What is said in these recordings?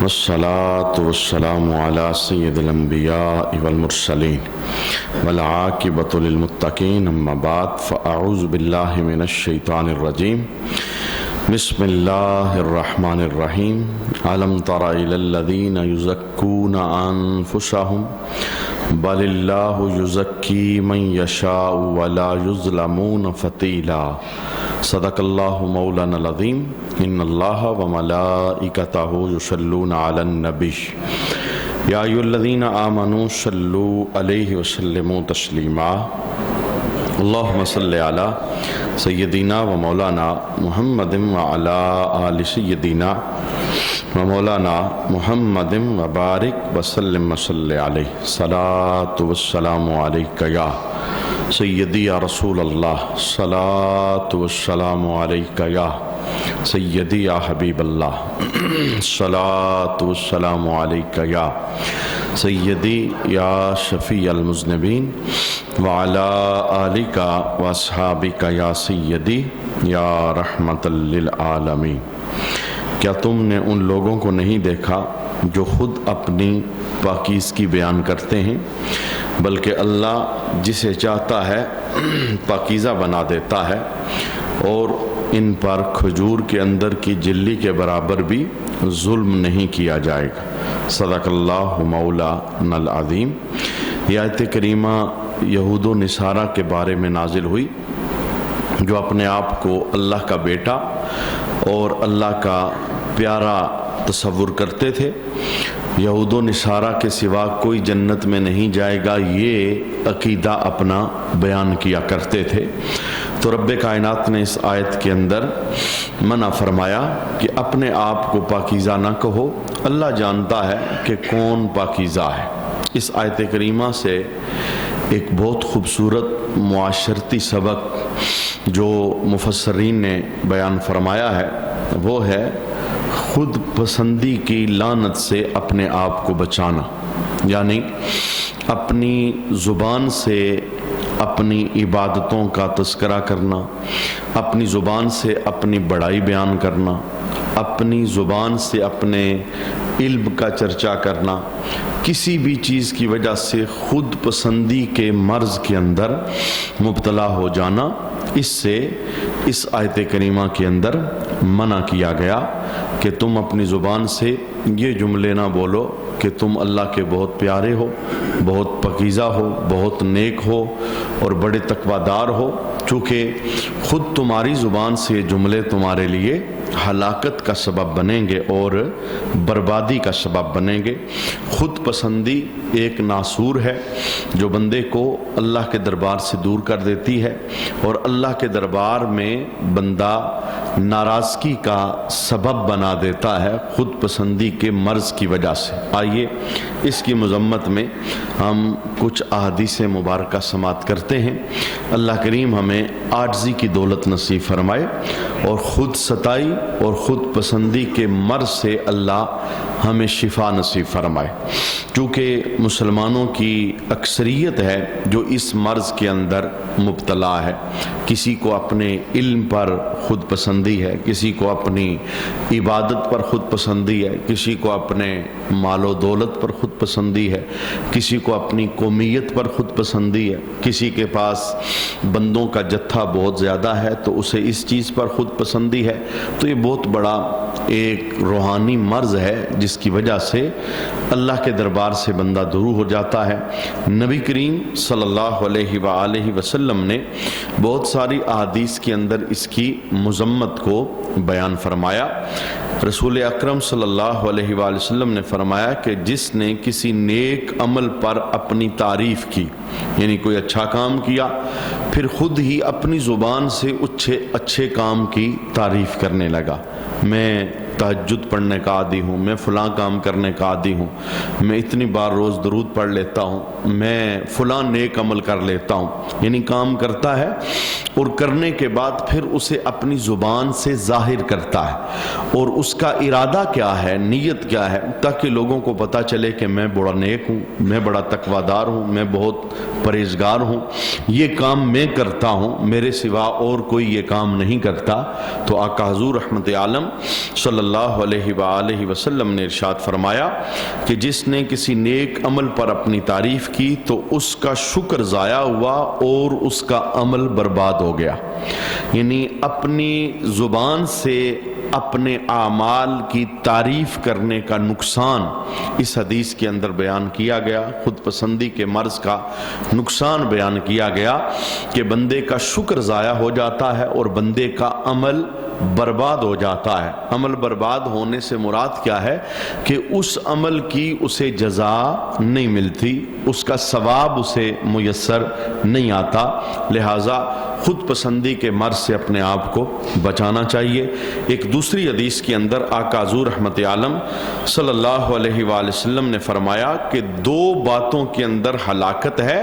والصلاة والسلام على سيد الأنبياء والمرسلين والعاقبة للمتقين أما بعد فأعوذ بالله من الشيطان الرجيم بسم الله الرحمن الرحيم ألم تر إلى الذين يزكون أنفسهم بل الله يزكي من يشاء ولا يظلمون فتيلا صدق الله مولانا العظيم إن الله وملائكته يصلون على النبي يا أيها الذين آمنوا صلوا عليه وسلموا تسليما اللهم صل على سيدنا ومولانا محمد وعلى آل سيدنا ومولانا محمد وبارك وسلم وصل عليه صلاة والسلام عليك يا سیدی یا رسول اللہ صلاۃ والسلام علیک یا سیدی یا حبیب اللہ صلاۃ والسلام علیک یا سیدی یا شفیع المذنبین وعلی آلک واصحابک یا سیدی یا رحمت للعالمین۔ کیا تم نے ان لوگوں کو نہیں دیکھا جو خود اپنی پاکیزگی بیان کرتے ہیں، بلکہ اللہ جسے چاہتا ہے پاکیزہ بنا دیتا ہے، اور ان پر کھجور کے اندر کی جلی کے برابر بھی ظلم نہیں کیا جائے گا۔ صدق اللہ مولانا العظیم۔ یہ آیت کریمہ یہود و نصارہ کے بارے میں نازل ہوئی، جو اپنے آپ کو اللہ کا بیٹا اور اللہ کا پیارا تصور کرتے تھے۔ یہود و نصارہ کے سوا کوئی جنت میں نہیں جائے گا، یہ عقیدہ اپنا بیان کیا کرتے تھے۔ تو رب کائنات نے اس آیت کے اندر منع فرمایا کہ اپنے آپ کو پاکیزہ نہ کہو، اللہ جانتا ہے کہ کون پاکیزہ ہے۔ اس آیت کریمہ سے ایک بہت خوبصورت معاشرتی سبق جو مفسرین نے بیان فرمایا ہے وہ ہے خود پسندی کی لعنت سے اپنے آپ کو بچانا، یعنی اپنی زبان سے اپنی عبادتوں کا تذکرہ کرنا، اپنی زبان سے اپنی بڑائی بیان کرنا، اپنی زبان سے اپنے علم کا چرچا کرنا، کسی بھی چیز کی وجہ سے خود پسندی کے مرض کے اندر مبتلا ہو جانا، اس سے اس آیت کریمہ کے اندر منع کیا گیا کہ تم اپنی زبان سے یہ جملے نہ بولو کہ تم اللہ کے بہت پیارے ہو، بہت پاکیزہ ہو، بہت نیک ہو اور بڑے تقوی دار ہو، چونکہ خود تمہاری زبان سے یہ جملے تمہارے لیے ہلاکت کا سبب بنیں گے اور بربادی کا سبب بنیں گے۔ خود پسندی ایک ناسور ہے جو بندے کو اللہ کے دربار سے دور کر دیتی ہے اور اللہ کے دربار میں بندہ ناراضگی کا سبب بنا دیتا ہے خود پسندی کے مرض کی وجہ سے۔ آئیے اس کی مذمت میں ہم کچھ احادیث مبارکہ سماعت کرتے ہیں۔ اللہ کریم ہمیں عاجزی کی دولت نصیب فرمائے اور خود ستائی اور خود پسندی کے مرض سے اللہ ہمیں شفا نصیب فرمائے، چونکہ مسلمانوں کی اکثریت ہے جو اس مرض کے اندر مبتلا ہے۔ کسی کو اپنے علم پر خود پسندی ہے، کسی کو اپنی عبادت پر خود پسندی ہے، کسی کو اپنے مال و دولت پر خود پسندی ہے، کسی کو اپنی قومیت پر خود پسندی ہے، کسی کے پاس بندوں کا جتھا بہت زیادہ ہے تو اسے اس چیز پر خود پسندی ہے۔ تو یہ بہت بڑا ایک روحانی مرض ہے جس کی وجہ سے اللہ کے دربار سے بندہ دور ہو جاتا ہے۔ نبی کریم صلی اللہ علیہ وآلہ وسلم نے بہت ساری احادیث کے اندر اس کی مذمت کو بیان فرمایا۔ رسول اکرم صلی اللہ علیہ وآلہ وسلم نے فرمایا کہ جس نے کسی نیک عمل پر اپنی تعریف کی، یعنی کوئی اچھا کام کیا، پھر خود ہی اپنی زبان سے اچھے کام کی تعریف کرنے لگا، میں تہجد پڑھنے کا عادی ہوں، میں فلاں کام کرنے کا عادی ہوں، میں اتنی بار روز درود پڑھ لیتا ہوں، میں فلاں نیک عمل کر لیتا ہوں، یعنی کام کرتا ہے اور کرنے کے بعد پھر اسے اپنی زبان سے ظاہر کرتا ہے، اور اس کا ارادہ کیا ہے، نیت کیا ہے، تاکہ لوگوں کو پتہ چلے کہ میں بڑا نیک ہوں، میں بڑا تقوی دار ہوں، میں بہت پرہیزگار ہوں، یہ کام میں کرتا ہوں، میرے سوا اور کوئی یہ کام نہیں کرتا۔ تو آقا حضور رحمت عالم صلی اللہ علیہ وآلہ وسلم نے ارشاد فرمایا کہ جس نے کسی نیک عمل پر اپنی تعریف کی تو اس کا شکر ضائع ہوا اور اس کا عمل برباد ہو گیا۔ یعنی اپنی زبان سے اپنے اعمال کی تعریف کرنے کا نقصان اس حدیث کے اندر بیان کیا گیا، خود پسندی کے مرض کا نقصان بیان کیا گیا کہ بندے کا شکر ضائع ہو جاتا ہے اور بندے کا عمل برباد ہو جاتا ہے۔ عمل برباد ہونے سے مراد کیا ہے کہ اس عمل کی اسے جزا نہیں ملتی، اس کا ثواب اسے میسر نہیں آتا، لہٰذا خود پسندی کے مرض سے اپنے آپ کو بچانا چاہیے۔ ایک دوسری حدیث کے اندر آقا حضور رحمت عالم صلی اللہ علیہ وآلہ وسلم نے فرمایا کہ دو باتوں کے اندر ہلاکت ہے،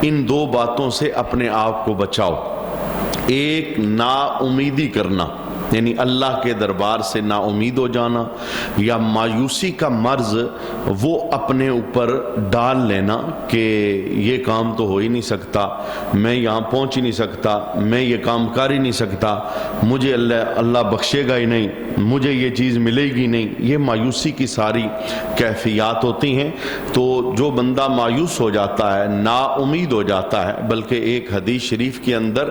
ان دو باتوں سے اپنے آپ کو بچاؤ۔ ایک نا امیدی کرنا، یعنی اللہ کے دربار سے نا امید ہو جانا، یا مایوسی کا مرض وہ اپنے اوپر ڈال لینا کہ یہ کام تو ہو ہی نہیں سکتا، میں یہاں پہنچ ہی نہیں سکتا، میں یہ کام کر ہی نہیں سکتا، مجھے اللہ بخشے گا ہی نہیں، مجھے یہ چیز ملے گی نہیں۔ یہ مایوسی کی ساری کیفیات ہوتی ہیں۔ تو جو بندہ مایوس ہو جاتا ہے، نا امید ہو جاتا ہے، بلکہ ایک حدیث شریف کے اندر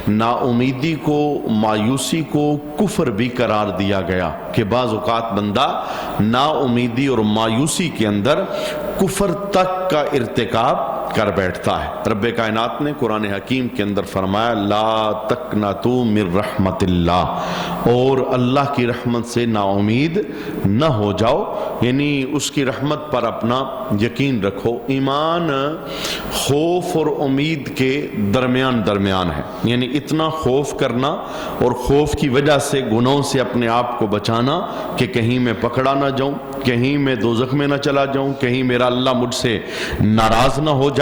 نا امیدی کو، مایوسی کو کفر بھی قرار دیا گیا کہ بعض اوقات بندہ نا امیدی اور مایوسی کے اندر کفر تک کا ارتکاب کر بیٹھتا ہے۔ رب کائنات نے قرآن حکیم کے اندر فرمایا لا تقنطوا من رحمت اللہ، اور اللہ کی رحمت سے نا امید نہ ہو جاؤ، یعنی اس کی رحمت پر اپنا یقین رکھو۔ ایمان خوف اور امید کے درمیان ہے، یعنی اتنا خوف کرنا اور خوف کی وجہ سے گناہوں سے اپنے آپ کو بچانا کہ کہیں میں پکڑا نہ جاؤں، کہیں میں دوزخ میں نہ چلا جاؤں، کہیں میرا اللہ مجھ سے ناراض نہ ہو جائے،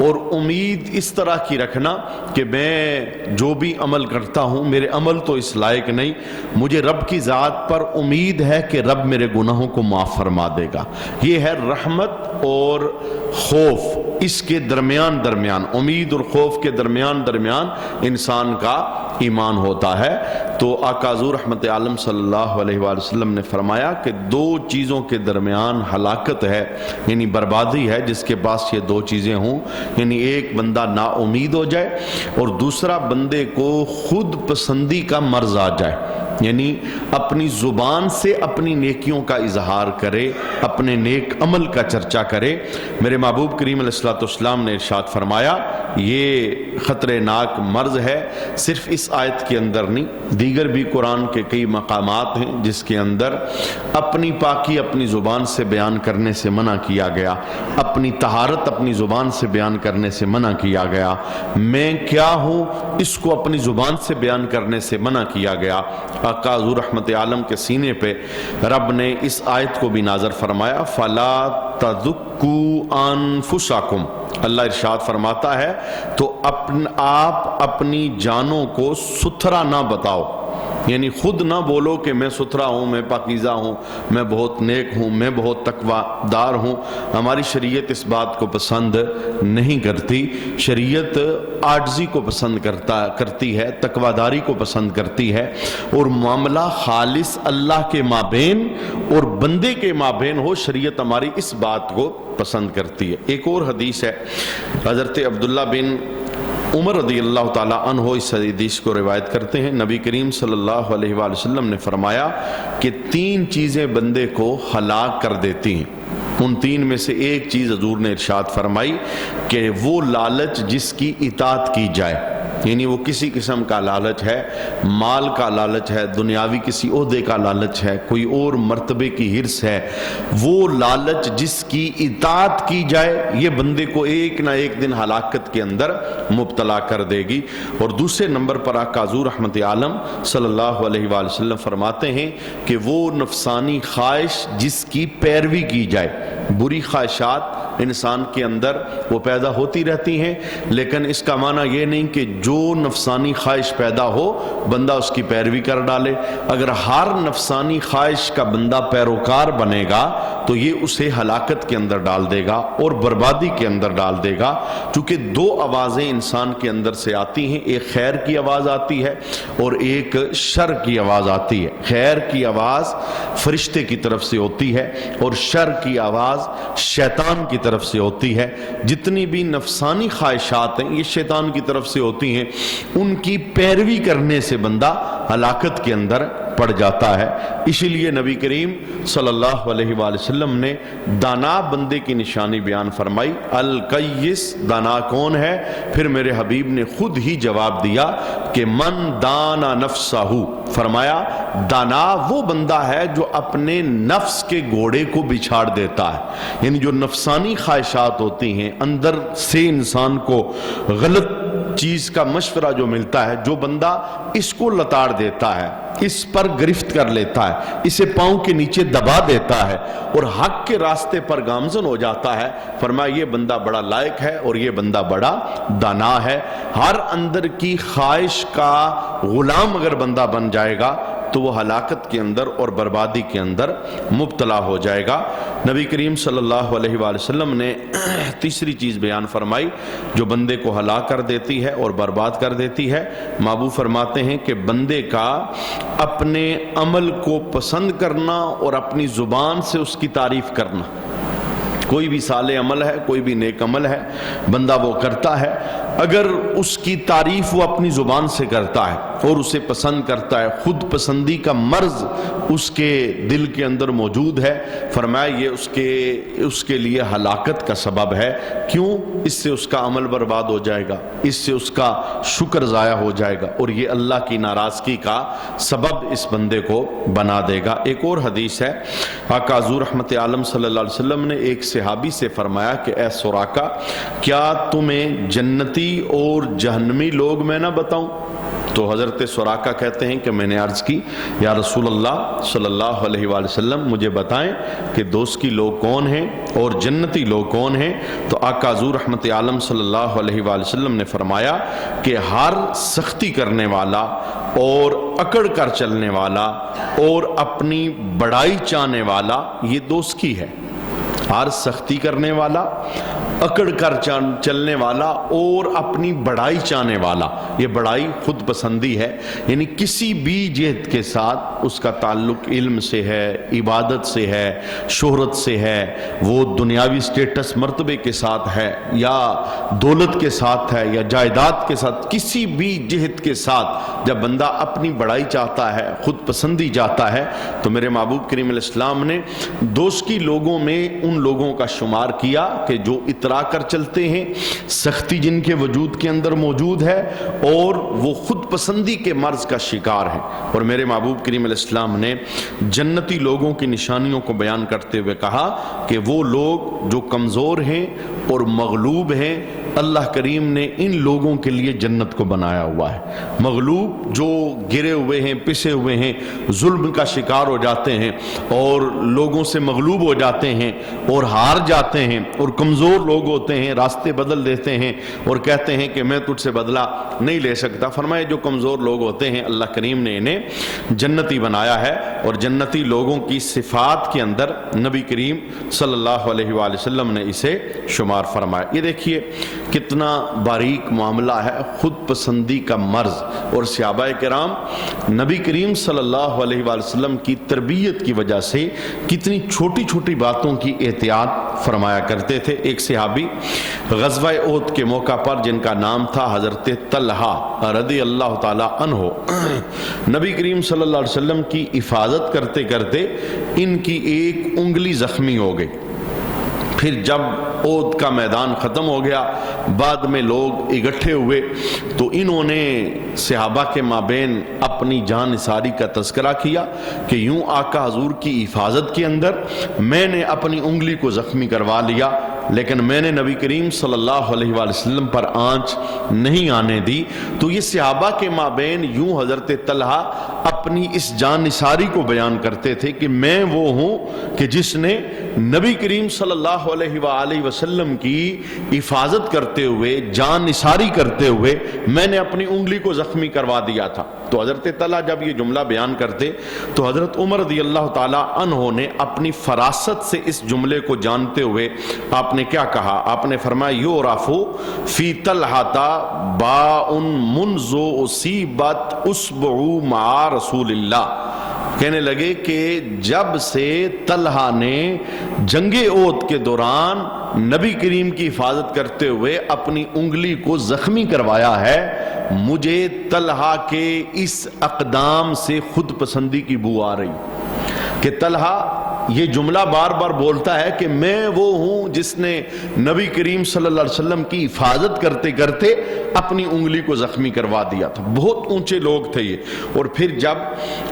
اور امید اس طرح کی رکھنا کہ میں جو بھی عمل کرتا ہوں میرے عمل تو اس لائق نہیں، مجھے رب کی ذات پر امید ہے کہ رب میرے گناہوں کو معاف فرما دے گا۔ یہ ہے رحمت اور خوف، اس کے درمیان امید اور خوف کے درمیان انسان کا ایمان ہوتا ہے۔ تو آقا حضور رحمت عالم صلی اللہ علیہ وآلہ وسلم نے فرمایا کہ دو چیزوں کے درمیان ہلاکت ہے، یعنی بربادی ہے جس کے پاس یہ دو چیزیں ہوں، یعنی ایک بندہ نا امید ہو جائے اور دوسرا بندے کو خود پسندی کا مرض آ جائے، یعنی اپنی زبان سے اپنی نیکیوں کا اظہار کرے، اپنے نیک عمل کا چرچا کرے۔ میرے محبوب کریم علیہ الصلوۃ والسلام نے ارشاد فرمایا یہ خطرناک مرض ہے، صرف اس آیت کے اندر نہیں، دیگر بھی قرآن کے کئی مقامات ہیں جس کے اندر اپنی پاکی اپنی زبان سے بیان کرنے سے منع کیا گیا، اپنی طہارت اپنی زبان سے بیان کرنے سے منع کیا گیا، میں کیا ہوں اس کو اپنی زبان سے بیان کرنے سے منع کیا گیا۔ آقا حضور رحمت عالم کے سینے پہ رب نے اس آیت کو بھی نازل فرمایا فَلَا تَذُكُّوا أَنفُسَكُمْ، اللہ ارشاد فرماتا ہے تو آپ اپنی جانوں کو ستھرا نہ بتاؤ، یعنی خود نہ بولو کہ میں ستھرا ہوں، میں پاکیزہ ہوں، میں بہت نیک ہوں، میں بہت تقوی دار ہوں۔ ہماری شریعت اس بات کو پسند نہیں کرتی، شریعت عاجزی کو پسند کرتی ہے، تقوی داری کو پسند کرتی ہے، اور معاملہ خالص اللہ کے مابین اور بندے کے مابین ہو، شریعت ہماری اس بات کو پسند کرتی ہے۔ ایک اور حدیث ہے، حضرت عبداللہ بن عمر رضی اللہ تعالیٰ عنہ اس حدیث کو روایت کرتے ہیں، نبی کریم صلی اللہ علیہ وآلہ وسلم نے فرمایا کہ تین چیزیں بندے کو ہلاک کر دیتی ہیں، ان تین میں سے ایک چیز حضور نے ارشاد فرمائی کہ وہ لالچ جس کی اطاعت کی جائے، یعنی وہ کسی قسم کا لالچ ہے، مال کا لالچ ہے، دنیاوی کسی عہدے کا لالچ ہے، کوئی اور مرتبے کی حرص ہے، وہ لالچ جس کی اطاعت کی جائے یہ بندے کو ایک نہ ایک دن ہلاکت کے اندر مبتلا کر دے گی۔ اور دوسرے نمبر پر آقا حضور رحمت عالم صلی اللہ علیہ وآلہ وسلم فرماتے ہیں کہ وہ نفسانی خواہش جس کی پیروی کی جائے، بری خواہشات انسان کے اندر وہ پیدا ہوتی رہتی ہیں، لیکن اس کا معنی یہ نہیں کہ جو نفسانی خواہش پیدا ہو بندہ اس کی پیروی کر ڈالے۔ اگر ہر نفسانی خواہش کا بندہ پیروکار بنے گا تو یہ اسے ہلاکت کے اندر ڈال دے گا اور بربادی کے اندر ڈال دے گا. چونکہ دو آوازیں انسان کے اندر سے آتی ہیں، ایک خیر کی آواز آتی ہے اور ایک شر کی آواز آتی ہے. خیر کی آواز فرشتے کی طرف سے ہوتی ہے اور شر کی آواز شیطان کی طرف سے ہوتی ہے. جتنی بھی نفسانی خواہشات ہیں یہ شیطان کی طرف سے ہوتی ہیں، ان کی پیروی کرنے سے بندہ ہلاکت کے اندر پڑ جاتا ہے. اسی لیے نبی کریم صلی اللہ علیہ وآلہ وسلم نے دانا بندے کی نشانی بیان فرمائی. القیس، دانا کون ہے؟ پھر میرے حبیب نے خود ہی جواب دیا کہ من دانا نفسہ، فرمایا دانا وہ بندہ ہے جو اپنے نفس کے گھوڑے کو بچھاڑ دیتا ہے. یعنی جو نفسانی خواہشات ہوتی ہیں، اندر سے انسان کو غلط چیز کا مشورہ جو ملتا ہے، جو بندہ اس کو لتاڑ دیتا ہے، اس پر گرفت کر لیتا ہے، اسے پاؤں کے نیچے دبا دیتا ہے اور حق کے راستے پر گامزن ہو جاتا ہے، فرمایا یہ بندہ بڑا لائق ہے اور یہ بندہ بڑا دانا ہے. ہر اندر کی خواہش کا غلام اگر بندہ بن جائے گا تو وہ ہلاکت کے اندر اور بربادی کے اندر مبتلا ہو جائے گا. نبی کریم صلی اللہ علیہ وآلہ وسلم نے تیسری چیز بیان فرمائی جو بندے کو ہلاک کر دیتی ہے اور برباد کر دیتی ہے. محبوب فرماتے ہیں کہ بندے کا اپنے عمل کو پسند کرنا اور اپنی زبان سے اس کی تعریف کرنا. کوئی بھی صالح عمل ہے، کوئی بھی نیک عمل ہے، بندہ وہ کرتا ہے، اگر اس کی تعریف وہ اپنی زبان سے کرتا ہے اور اسے پسند کرتا ہے، خود پسندی کا مرض اس کے دل کے اندر موجود ہے، فرمایا یہ اس کے لیے ہلاکت کا سبب ہے. کیوں؟ اس سے اس کا عمل برباد ہو جائے گا، اس سے اس کا شکر ضائع ہو جائے گا اور یہ اللہ کی ناراضگی کا سبب اس بندے کو بنا دے گا. ایک اور حدیث ہے، آقا حضور رحمت عالم صلی اللہ علیہ وسلم نے ایک صحابی سے فرمایا کہ اے سراقہ، کیا تمہیں جنتی اور جہنمی لوگ میں نہ بتاؤں؟ تو حضرت سراقہ کہتے ہیں کہ میں نے عرض کی یا رسول اللہ صلی اللہ علیہ وآلہ وسلم مجھے بتائیں کہ دوست کی لوگ کون ہیں اور جنتی لوگ کون ہیں. تو آقا حضور رحمت عالم صلی اللہ علیہ وآلہ وسلم نے فرمایا کہ ہر سختی کرنے والا اور اکڑ کر چلنے والا اور اپنی بڑائی چاہنے والا یہ دوست کی ہے. ہر سختی کرنے والا، اکڑ کر چلنے والا اور اپنی بڑائی چاہنے والا، یہ بڑائی خود پسندی ہے. یعنی کسی بھی جہت کے ساتھ اس کا تعلق علم سے ہے، عبادت سے ہے، شہرت سے ہے، وہ دنیاوی سٹیٹس مرتبے کے ساتھ ہے یا دولت کے ساتھ ہے یا جائیداد کے ساتھ، کسی بھی جہت کے ساتھ جب بندہ اپنی بڑائی چاہتا ہے، خود پسندی چاہتا ہے، تو میرے محبوب کریم علیہ السلام نے دوستی لوگوں میں ان لوگوں کا شمار کیا کہ جو اترا کر چلتے ہیں، سختی جن کے وجود کے اندر موجود ہے اور وہ خود پسندی کے مرض کا شکار ہے. اور میرے محبوب کریم علیہ السلام نے جنتی لوگوں کی نشانیوں کو بیان کرتے ہوئے کہا کہ وہ لوگ جو کمزور ہیں اور مغلوب ہیں، اللہ کریم نے ان لوگوں کے لیے جنت کو بنایا ہوا ہے. مغلوب جو گرے ہوئے ہیں، پسے ہوئے ہیں، ظلم کا شکار ہو جاتے ہیں اور لوگوں سے مغلوب ہو جاتے ہیں اور ہار جاتے ہیں، اور کمزور لوگ ہوتے ہیں، راستے بدل دیتے ہیں اور کہتے ہیں کہ میں تجھ سے بدلہ نہیں لے سکتا. فرمایا جو کمزور لوگ ہوتے ہیں اللہ کریم نے انہیں جنتی بنایا ہے. اور جنتی لوگوں کی صفات کے اندر نبی کریم صلی اللہ علیہ وآلہ وسلم نے اسے شمار فرمایا. یہ دیکھیے کتنا باریک معاملہ ہے، خود پسندی کا مرض. اور صحابہ کرام نبی کریم صلی اللہ علیہ وآلہ وسلم کی تربیت کی وجہ سے کتنی چھوٹی چھوٹی باتوں کی احتیاط فرمایا کرتے تھے. ایک صحابی غزوہ احد کے موقع پر جن کا نام تھا حضرت طلحہ رضی اللہ تعالی عنہ، نبی کریم صلی اللہ علیہ وسلم کی حفاظت کرتے کرتے ان کی ایک انگلی زخمی ہو گئی. پھر جب احد کا میدان ختم ہو گیا، بعد میں لوگ اکٹھے ہوئے تو انہوں نے صحابہ کے مابین اپنی جان نثاری کا تذکرہ کیا کہ یوں آقا حضور کی حفاظت کے اندر میں نے اپنی انگلی کو زخمی کروا لیا، لیکن میں نے نبی کریم صلی اللہ علیہ وآلہ وسلم پر آنچ نہیں آنے دی. تو یہ صحابہ کے مابین یوں حضرت طلحہ اپنی اس جان نثاری کو بیان کرتے تھے کہ میں وہ ہوں کہ جس نے نبی کریم صلی اللہ علیہ وآلہ وسلم کی حفاظت کرتے ہوئے، جان نثاری کرتے ہوئے میں نے اپنی انگلی کو زخمی کروا دیا تھا. تو حضرت طلحہ جب یہ جملہ بیان کرتے تو حضرت عمر رضی اللہ تعالی عنہ نے اپنی فراست سے اس جملے کو جانتے ہوئے آپ نے کیا کہا؟ آپ نے فرمایا یعرف فی طلحہ باء منذ اصیبت اصبع مع رسول اللہ. کہنے لگے کہ جب سے طلحہ نے جنگ احد کے دوران نبی کریم کی حفاظت کرتے ہوئے اپنی انگلی کو زخمی کروایا ہے، مجھے طلحہ کے اس اقدام سے خود پسندی کی بو آ رہی کہ طلحہ یہ جملہ بار بار بولتا ہے کہ میں وہ ہوں جس نے نبی کریم صلی اللہ علیہ وسلم کی حفاظت کرتے کرتے اپنی انگلی کو زخمی کروا دیا تھا. بہت اونچے لوگ تھے یہ. اور پھر جب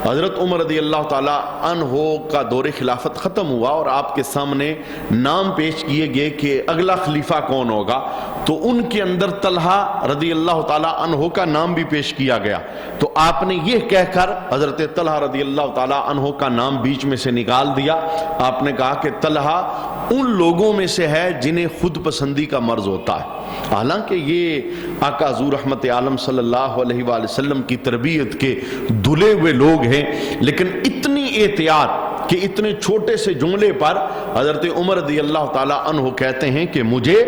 حضرت عمر رضی اللہ تعالی عنہ کا دور خلافت ختم ہوا اور آپ کے سامنے نام پیش کیے گئے کہ اگلا خلیفہ کون ہوگا، تو ان کے اندر طلحہ رضی اللہ تعالی عنہ کا نام بھی پیش کیا گیا. تو آپ نے یہ کہہ کر حضرت طلحہ رضی اللہ تعالی عنہ کا نام بیچ میں سے نکال دیا. آپ نے کہا کہ طلحہ ان لوگوں میں سے ہے جنہیں خود پسندی کا مرض ہوتا ہے. حالانکہ یہ آقا حضور رحمت عالم صلی اللہ علیہ وآلہ وسلم کی تربیت کے دھلے ہوئے لوگ ہیں، لیکن اتنی احتیاط کہ اتنے چھوٹے سے جملے پر حضرت عمر رضی اللہ تعالی عنہ کہتے ہیں کہ مجھے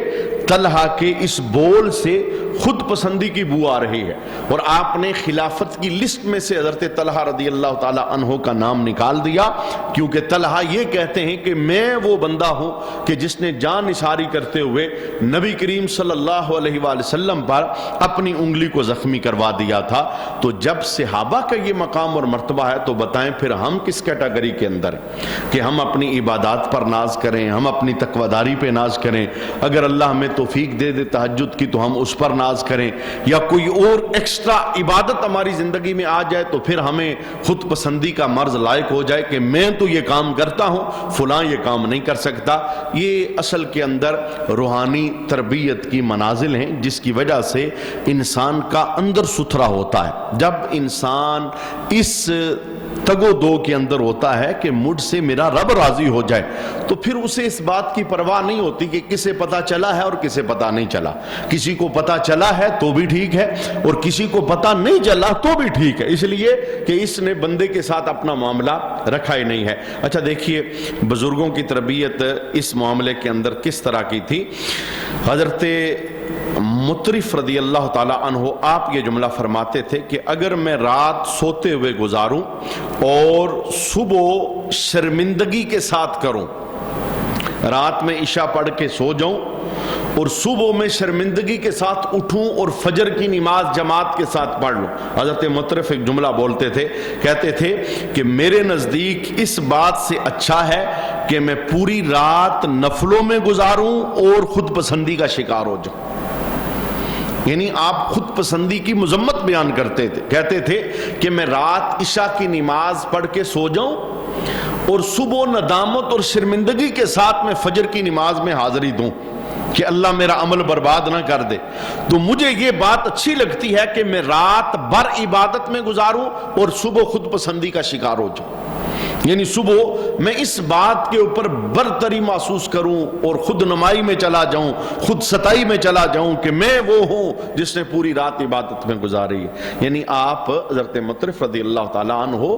طلحہ کے اس بول سے خود پسندی کی بو آ رہی ہے. اور آپ نے خلافت کی لسٹ میں سے حضرت طلحہ رضی اللہ تعالی عنہ کا نام نکال دیا، کیونکہ طلحہ یہ کہتے ہیں کہ میں وہ بندہ ہوں کہ جس نے جان نثاری کرتے ہوئے نبی کریم صلی اللہ علیہ وآلہ وسلم پر اپنی انگلی کو زخمی کروا دیا تھا. تو جب صحابہ کا یہ مقام اور مرتبہ ہے تو بتائیں پھر ہم کس کیٹیگری کے اندر ہیں کہ ہم اپنی عبادات پر ناز کریں، ہم اپنی تقویداری پہ ناز کریں. اگر اللہ ہمیں توفیق دے دے تہجد کی تو ہم اس پر ناز کریں، یا کوئی اور ایکسٹرا عبادت ہماری زندگی میں آ جائے تو پھر ہمیں خود پسندی کا مرض لائق ہو جائے کہ میں تو یہ کام کرتا ہوں، فلاں یہ کام نہیں کر سکتا. یہ اصل کے اندر روحانی تربیت کی منازل ہیں جس کی وجہ سے انسان کا اندر ستھرا ہوتا ہے. جب انسان اس تگ و دو کے اندر ہوتا ہے کہ مجھ سے میرا رب راضی ہو جائے، تو پھر اسے اس بات کی پرواہ نہیں ہوتی کہ کسے پتا چلا ہے اور کسے پتا نہیں چلا. کسی کو پتا چلا ہے تو بھی ٹھیک ہے اور کسی کو پتا نہیں چلا تو بھی ٹھیک ہے، اس لیے کہ اس نے بندے کے ساتھ اپنا معاملہ رکھا ہی نہیں ہے. اچھا دیکھیے بزرگوں کی تربیت اس معاملے کے اندر کس طرح کی تھی. حضرت مطرف رضی اللہ تعالی عنہ آپ یہ جملہ فرماتے تھے کہ اگر میں رات سوتے ہوئے گزاروں اور صبح شرمندگی کے ساتھ کروں، رات میں عشاء پڑھ کے سو جاؤں اور صبح میں شرمندگی کے ساتھ اٹھوں اور فجر کی نماز جماعت کے ساتھ پڑھ لوں. حضرت مطرف ایک جملہ بولتے تھے، کہتے تھے کہ میرے نزدیک اس بات سے اچھا ہے کہ میں پوری رات نفلوں میں گزاروں اور خود پسندی کا شکار ہو جاؤں. یعنی آپ خود پسندی کی مذمت بیان کرتے تھے، کہتے تھے کہ میں رات عشاء کی نماز پڑھ کے سو جاؤں اور صبح ندامت اور شرمندگی کے ساتھ میں فجر کی نماز میں حاضری دوں کہ اللہ میرا عمل برباد نہ کر دے. تو مجھے یہ بات اچھی لگتی ہے کہ میں رات بھر عبادت میں گزاروں اور صبح خود پسندی کا شکار ہو جاؤں. یعنی صبح میں اس بات کے اوپر برتری محسوس کروں اور خود نمائی میں چلا جاؤں، خود ستائی میں چلا جاؤں کہ میں وہ ہوں جس نے پوری رات عبادت میں گزاری ہے. یعنی آپ حضرت مطرف رضی اللہ تعالیٰ عنہ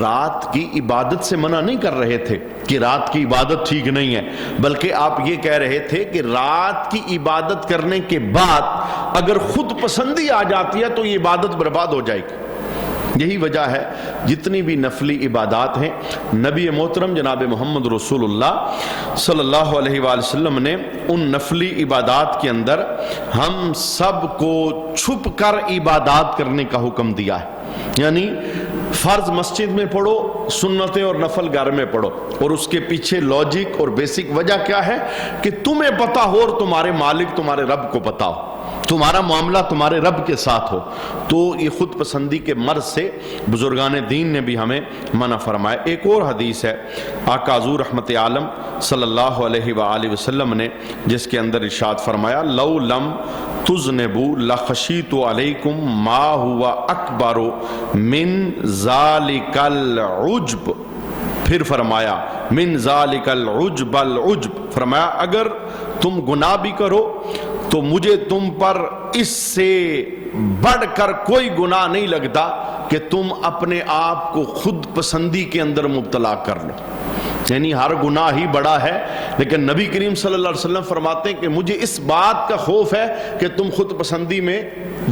رات کی عبادت سے منع نہیں کر رہے تھے کہ رات کی عبادت ٹھیک نہیں ہے، بلکہ آپ یہ کہہ رہے تھے کہ رات کی عبادت کرنے کے بعد اگر خود پسندی آ جاتی ہے تو یہ عبادت برباد ہو جائے گی. یہی وجہ ہے جتنی بھی نفلی عبادات ہیں نبی محترم جناب محمد رسول اللہ صلی اللہ علیہ وآلہ وسلم نے ان نفلی عبادات کے اندر ہم سب کو چھپ کر عبادات کرنے کا حکم دیا ہے. یعنی فرض مسجد میں پڑھو، سنتیں اور نفل گھر میں پڑھو. اور اس کے پیچھے لاجک اور بیسک وجہ کیا ہے کہ تمہیں پتا ہو اور تمہارے مالک تمہارے رب کو پتا ہو، تمہارا معاملہ تمہارے رب کے ساتھ ہو. تو یہ خود پسندی کے مرض سے بزرگان دین نے بھی ہمیں منع فرمایا. ایک اور حدیث ہے آقا حضور رحمت عالم صلی اللہ علیہ وآلہ وسلم نے جس کے اندر ارشاد فرمایا لو لم تذنبوا لخشیت علیکم ما ہوا اکبر من ذالک العجب. پھر فرمایا من ذالک العجب العجب، فرمایا اگر تم گناہ بھی کرو تو مجھے تم پر اس سے بڑھ کر کوئی گناہ نہیں لگتا کہ تم اپنے آپ کو خود پسندی کے اندر مبتلا کر لو. یعنی ہر گناہ ہی بڑا ہے، لیکن نبی کریم صلی اللہ علیہ وسلم فرماتے ہیں کہ مجھے اس بات کا خوف ہے کہ تم خود پسندی میں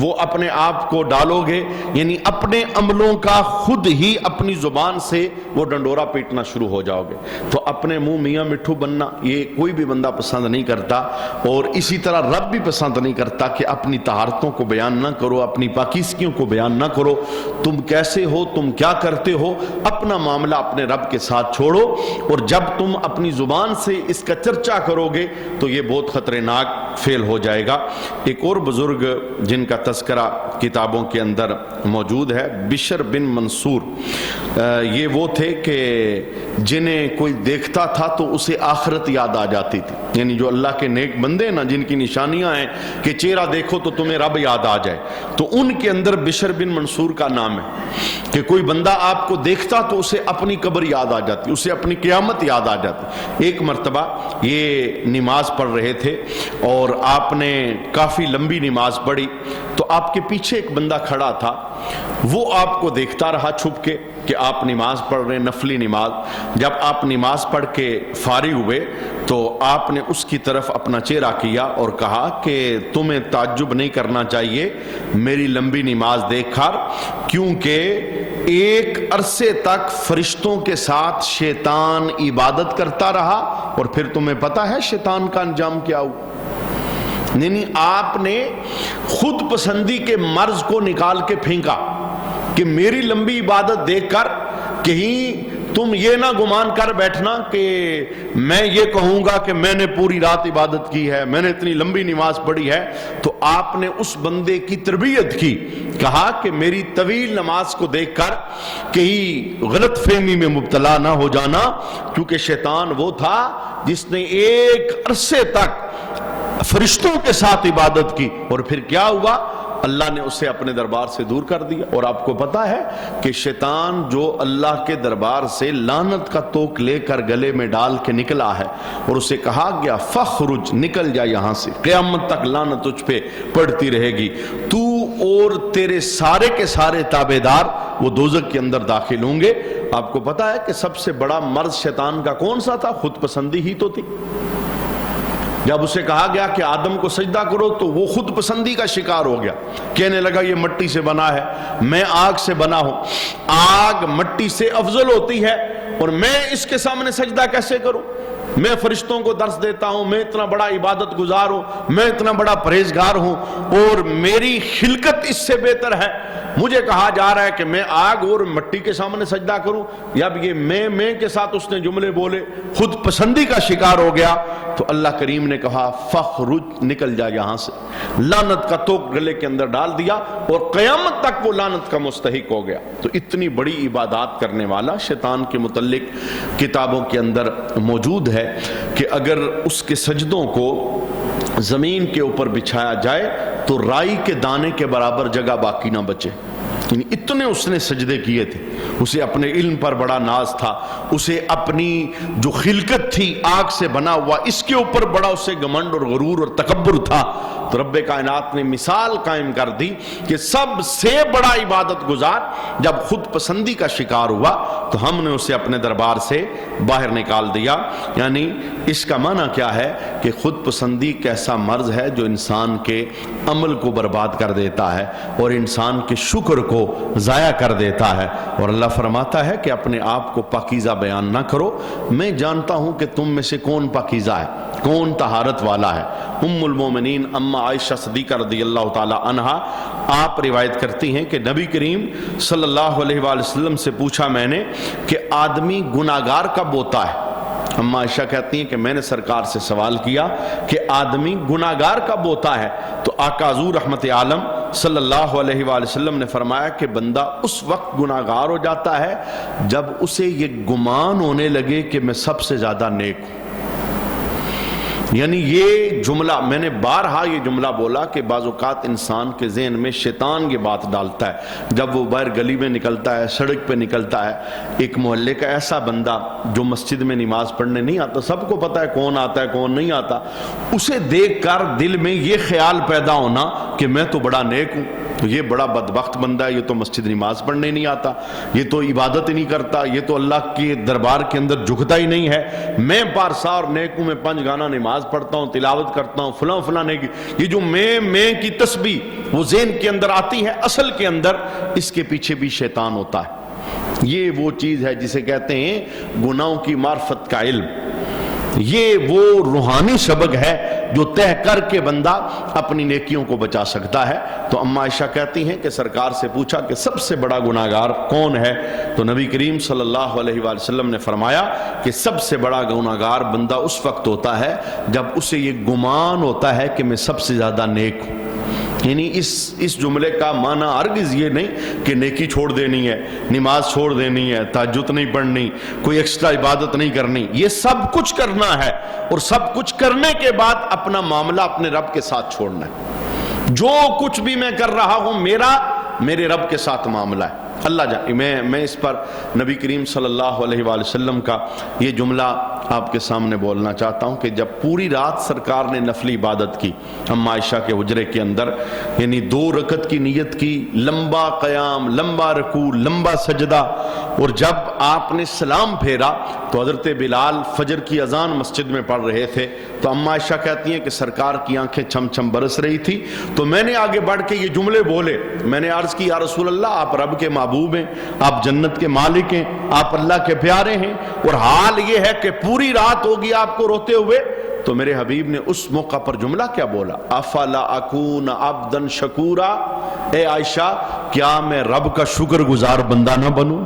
وہ اپنے آپ کو ڈالو گے، یعنی اپنے عملوں کا خود ہی اپنی زبان سے وہ ڈنڈورا پیٹنا شروع ہو جاؤ گے. تو اپنے منہ میاں مٹھو بننا یہ کوئی بھی بندہ پسند نہیں کرتا، اور اسی طرح رب بھی پسند نہیں کرتا کہ اپنی طہارتوں کو بیان نہ کرو، اپنی پاکیزگیوں کو بیان نہ کرو. تم کیسے ہو، تم کیا کرتے ہو، اپنا معاملہ اپنے رب کے ساتھ چھوڑو. اور جب تم اپنی زبان سے اس کا چرچا کرو گے تو یہ بہت خطرناک فعل ہو جائے گا. ایک اور بزرگ جن کا تذکرہ کتابوں کے اندر موجود ہے، بشر بن منصور، یہ وہ تھے کہ جنہیں کوئی دیکھتا تھا تو اسے آخرت یاد آ جاتی تھی. یعنی جو اللہ کے نیک بندے نا، جن کی نشانیاں ہیں کہ چہرہ دیکھو تو تمہیں رب یاد آ جائے، تو ان کے اندر بشر بن منصور کا نام ہے کہ کوئی بندہ آپ کو دیکھتا تو اسے اپنی قبر یاد آ جاتی، اسے اپنی قیامت یاد آ جاتی. ایک مرتبہ یہ نماز پڑھ رہے تھے اور آپ نے کافی لمبی نماز پڑھی، تو آپ کے پیچھے ایک بندہ کھڑا تھا، وہ آپ کو دیکھتا رہا چھپ کے کہ آپ نماز پڑھ رہے ہیں، نفلی نماز. جب آپ نماز پڑھ کے فارغ ہوئے تو آپ نے اس کی طرف اپنا چہرہ کیا اور کہا کہ تمہیں تعجب نہیں کرنا چاہیے میری لمبی نماز دیکھ کر، کیونکہ ایک عرصے تک فرشتوں کے ساتھ شیطان عبادت کرتا رہا، اور پھر تمہیں پتا ہے شیطان کا انجام کیا ہوا. یعنی آپ نے خود پسندی کے مرض کو نکال کے پھینکا کہ میری لمبی عبادت دیکھ کر کہیں تم یہ نہ گمان کر بیٹھنا کہ میں یہ کہوں گا کہ میں نے پوری رات عبادت کی ہے، میں نے اتنی لمبی نماز پڑھی ہے. تو آپ نے اس بندے کی تربیت کی، کہا کہ میری طویل نماز کو دیکھ کر کہیں غلط فہمی میں مبتلا نہ ہو جانا، کیونکہ شیطان وہ تھا جس نے ایک عرصے تک فرشتوں کے ساتھ عبادت کی، اور پھر کیا ہوا، اللہ نے اسے اپنے دربار سے دور کر دیا. اور آپ کو پتا ہے کہ شیطان جو اللہ کے دربار سے لعنت کا توک لے کر گلے میں ڈال کے نکلا ہے، اور اسے کہا گیا فخرج، نکل جا یہاں سے، قیامت تک لعنت تجھ پہ پڑتی رہے گی، تو اور تیرے سارے کے سارے تابعدار وہ دوزخ کے اندر داخل ہوں گے. آپ کو پتا ہے کہ سب سے بڑا مرض شیطان کا کون سا تھا؟ خود پسندی ہی تو تھی. جب اسے کہا گیا کہ آدم کو سجدہ کرو تو وہ خود پسندی کا شکار ہو گیا، کہنے لگا یہ مٹی سے بنا ہے، میں آگ سے بنا ہوں، آگ مٹی سے افضل ہوتی ہے، اور میں اس کے سامنے سجدہ کیسے کروں؟ میں فرشتوں کو درس دیتا ہوں، میں اتنا بڑا عبادت گزار ہوں، میں اتنا بڑا پرہیزگار ہوں، اور میری خلقت اس سے بہتر ہے، مجھے کہا جا رہا ہے کہ میں آگ اور مٹی کے سامنے سجدہ کروں. جب یہ میں کے ساتھ اس نے جملے بولے، خود پسندی کا شکار ہو گیا، تو اللہ کریم نے کہا فخرج، نکل جا یہاں سے. لعنت کا توق گلے کے اندر ڈال دیا، اور قیامت تک وہ لعنت کا مستحق ہو گیا. تو اتنی بڑی عبادات کرنے والا شیطان کے متعلق کتابوں کے اندر موجود ہے کہ اگر اس کے سجدوں کو زمین کے اوپر بچھایا جائے تو رائی کے دانے کے برابر جگہ باقی نہ بچے. یعنی اتنے اس نے سجدے کیے تھے. اسے اپنے علم پر بڑا ناز تھا، اسے اپنی جو خلقت تھی آگ سے بنا ہوا، اس کے اوپر بڑا اسے گھمنڈ اور غرور اور تکبر تھا. تو رب کائنات نے مثال قائم کر دی کہ سب سے بڑا عبادت گزار جب خود پسندی کا شکار ہوا تو ہم نے اسے اپنے دربار سے باہر نکال دیا. یعنی اس کا معنی کیا ہے کہ خود پسندی ایک ایسا مرض ہے جو انسان کے عمل کو برباد کر دیتا ہے اور انسان کے شکر کو ضائع کر دیتا ہے. اور اللہ فرماتا ہے کہ اپنے آپ کو پاکیزہ بیان نہ کرو، میں جانتا ہوں کہ تم میں سے کون پاکیزہ ہے، کون طہارت والا ہے. ام المومنین اما عائشہ صدیقہ رضی اللہ تعالی عنہا آپ روایت کرتی ہیں کہ نبی کریم صلی اللہ علیہ وآلہ وسلم سے پوچھا میں نے کہ آدمی گناہگار کب ہوتا ہے؟ اما عائشہ کہتی ہیں کہ میں نے سرکار سے سوال کیا کہ آدمی گناہگار کب ہوتا ہے؟ تو آقا حضور رحمت عالم صلی اللہ علیہ وآلہ وسلم نے فرمایا کہ بندہ اس وقت گناہگار ہو جاتا ہے جب اسے یہ گمان ہونے لگے کہ میں سب سے زیادہ نیک ہوں. یعنی یہ جملہ میں نے بارہا یہ جملہ بولا کہ بعض اوقات انسان کے ذہن میں شیطان یہ بات ڈالتا ہے جب وہ باہر گلی میں نکلتا ہے، سڑک پہ نکلتا ہے، ایک محلے کا ایسا بندہ جو مسجد میں نماز پڑھنے نہیں آتا، سب کو پتہ ہے کون آتا ہے کون نہیں آتا، اسے دیکھ کر دل میں یہ خیال پیدا ہونا کہ میں تو بڑا نیک ہوں، تو یہ بڑا بدبخت بندہ ہے، یہ تو مسجد نماز پڑھنے نہیں آتا، یہ تو عبادت ہی نہیں کرتا، یہ تو اللہ کے دربار کے اندر جھکتا ہی نہیں ہے، میں پارسا اور نیک ہوں، میں 5 گانا نماز پڑھتا ہوں، تلاوت کرتا ہوں، فلاں فلاں نیکی۔ یہ جو میں کی تسبیح وہ ذہن کے اندر آتی ہے، اصل کے اندر اس کے پیچھے بھی شیطان ہوتا ہے۔ یہ وہ چیز ہے جسے کہتے ہیں گناہوں کی معرفت کا علم، یہ وہ روحانی سبق ہے جو طے کر کے بندہ اپنی نیکیوں کو بچا سکتا ہے۔ تو اما عائشہ کہتی ہیں کہ سرکار سے پوچھا کہ سب سے بڑا گناہگار کون ہے، تو نبی کریم صلی اللہ علیہ وآلہ وسلم نے فرمایا کہ سب سے بڑا گناہگار بندہ اس وقت ہوتا ہے جب اسے یہ گمان ہوتا ہے کہ میں سب سے زیادہ نیک ہوں۔ یعنی اس جملے کا معنی ہرگز یہ نہیں کہ نیکی چھوڑ دینی ہے، نماز چھوڑ دینی ہے، تہجد نہیں پڑھنی، کوئی ایکسٹرا عبادت نہیں کرنی، یہ سب کچھ کرنا ہے، اور سب کچھ کرنے کے بعد اپنا معاملہ اپنے رب کے ساتھ چھوڑنا ہے۔ جو کچھ بھی میں کر رہا ہوں میرے رب کے ساتھ معاملہ ہے۔ اللہ جانے میں اس پر نبی کریم صلی اللہ علیہ وآلہ وسلم کا یہ جملہ آپ کے سامنے بولنا چاہتا ہوں کہ جب پوری رات سرکار نے نفلی عبادت کی اما عائشہ کے حجرے کے اندر، یعنی 2 رکعت کی نیت کی، لمبا قیام، لمبا رکوع، لمبا سجدہ، اور جب آپ نے سلام پھیرا تو حضرت بلال فجر کی اذان مسجد میں پڑھ رہے تھے، تو اما عائشہ کہتی ہیں کہ سرکار کی آنکھیں چھم چھم برس رہی تھی، تو میں نے آگے بڑھ کے یہ جملے بولے، میں نے عرض کی یا رسول اللہ آپ رب کے محبوب ہیں، آپ جنت کے مالک ہیں، آپ اللہ کے پیارے ہیں، اور حال یہ ہے کہ پوری رات ہوگی آپ کو روتے ہوئے۔ تو میرے حبیب نے اس موقع پر جملہ کیا بولا، افلا اکون عبدا شکورا، اے عائشہ کیا میں رب کا شکر گزار بندہ نہ بنوں؟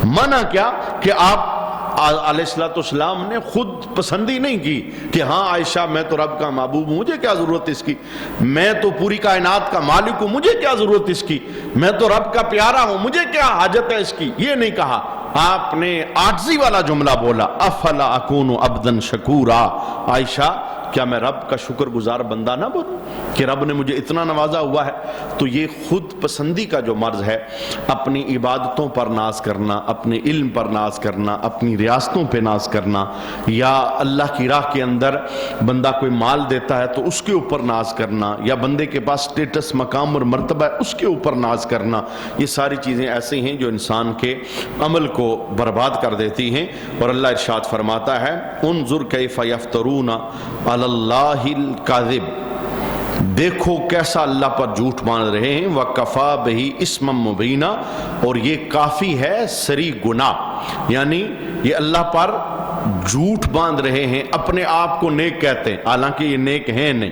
منع کیا کہ آپ علیہ السلام نے خود پسندی نہیں کی کہ ہاں عائشہ میں تو رب کا محبوب ہوں، مجھے کیا ضرورت اس کی، میں تو پوری کائنات کا مالک ہوں، مجھے کیا ضرورت اس کی، میں تو رب کا پیارا ہوں، مجھے کیا حاجت ہے اس کی، یہ نہیں کہا۔ آپ نے عاجزی والا جملہ بولا، افلا اکون عبدا شکورا، عائشہ کیا میں رب کا شکر گزار بندہ نہ بنوں کہ رب نے مجھے اتنا نوازا ہوا ہے۔ تو یہ خود پسندی کا جو مرض ہے، اپنی عبادتوں پر ناز کرنا، اپنے علم پر ناز کرنا، اپنی ریاستوں پہ ناز کرنا، یا اللہ کی راہ کے اندر بندہ کوئی مال دیتا ہے تو اس کے اوپر ناز کرنا، یا بندے کے پاس سٹیٹس، مقام اور مرتبہ ہے اس کے اوپر ناز کرنا، یہ ساری چیزیں ایسی ہیں جو انسان کے عمل کو برباد کر دیتی ہیں۔ اور اللہ ارشاد فرماتا ہے انظر کیف یفترون علی اللہ الکاذب، دیکھو کیسا اللہ پر جھوٹ باندھ رہے ہیں، وَكَفَى بِهِ اسْمًا مُبِينًا، اور یہ کافی ہے سری گناہ، یعنی یہ اللہ پر جھوٹ باندھ رہے ہیں، اپنے آپ کو نیک کہتے ہیں حالانکہ یہ نیک ہیں نہیں،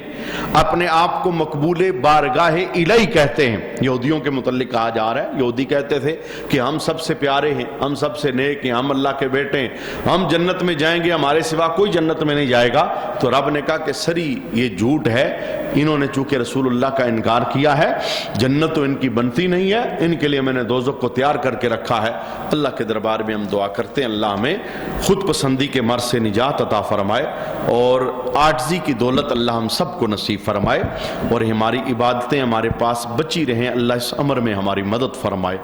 اپنے آپ کو مقبول بارگاہ الہی کہتے ہیں۔ یہودیوں کے متعلق کہا جا رہا ہے، یہودی کہتے تھے کہ ہم سب سے پیارے ہیں، ہم سب سے نیک ہیں، ہم اللہ کے بیٹے ہیں، ہم جنت میں جائیں گے، ہمارے سوا کوئی جنت میں نہیں جائے گا۔ تو رب نے کہا کہ سری یہ جھوٹ ہے، انہوں نے چونکہ رسول اللہ کا انکار کیا ہے، جنت تو ان کی بنتی نہیں ہے، ان کے لیے میں نے دوزخ کو تیار کر کے رکھا ہے۔ اللہ کے دربار میں ہم دعا کرتے ہیں اللہ ہمیں خود پسندی کے مرض سے نجات عطا فرمائے، اور عاجزی کی دولت اللہ ہم سب کو نصیب فرمائے، اور ہماری عبادتیں ہمارے پاس بچی رہیں، اللہ اس امر میں ہماری مدد فرمائے۔